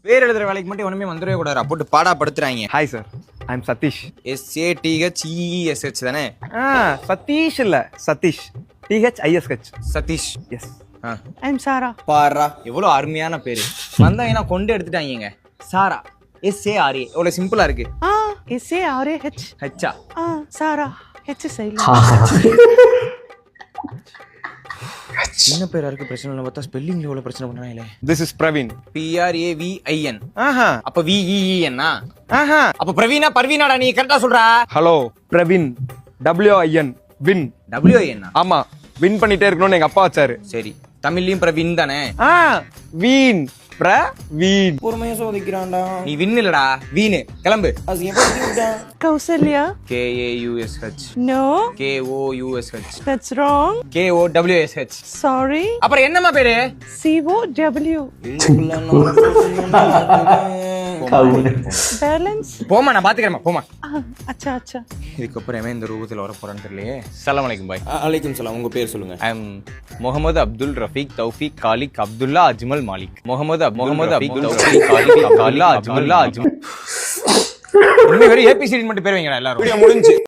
பேர் எழுதுற வேலைக்கு மட்டும் ஒண்ணுமே வந்துடவே கூடாது. போட்டு பாடா படுத்துறாங்க. Hi sir, I am Satheesh. SATHEESH தானே? சதீஷ் இல்ல, Satheesh. THISH. Satheesh. Yes. I am Sara. பாரா எவ்வளவு அருமையான பேரு. வந்தாங்கன்னா கொண்டு எடுத்துட்டாங்க. சாரா, SARA எவ்வளவு சிம்பிளா இருக்கு. SARAH. ஹச்சா சாரா H சைலண்ட். சின்ன பேரா இருக்கு, பிரச்சனை இல்லை. பார்த்தா ஸ்பெல்லிங்ல எவ்வளவு பிரச்சனை பண்றாங்களே. This is Praveen. PRAVIN. ஆஹா அப்ப VEEN. ஆஹா. அப்ப பிரவீனா பர்வீனாடா, நீ கரெக்டா சொல்றா. Hello Praveen, WIN win. WIN. ஆமா, வின் பண்ணிட்டே இருக்கணும்னு எங்க அப்பா வச்சாரு. சரி, தமிழ்லயும் பிரவீன் தானே? வீன் பிரவீன். பொறுமையா சோதிக்கிறான்டா. நீ வின் இல்லடா, வீணு. கிளம்பு. Kausalya. KAUSH. No, KOUSH. that's wrong. KOWSH. Sorry. அப்புறம் என்னம்மா பேரு? COW. Balance. போமா, நான் பாத்துக்கிறேன். போமா. அச்சா அச்சா. இதுக்கப்புறம் இந்த ரூபத்தில் வர போறான்னு தெரியலையே. சலாம் அலைக்கும் பாய். அலைக்கும் சலாம். உங்க பேர் சொல்லுங்க. ஐ எம் முகமது அப்துல் ரஃபீக் தௌஃபீக் காலிக் அப்துல்லா அஜ்மல் மாலிக். முகமது அப்துல் தௌஃபீக் காலிக் அப்துல்லா அஜ்மல் அஜ்மல். இன்னும் வெறும் ABCD மட்டும் பேர் வைங்கடா எல்லாரும். முடிஞ்சு.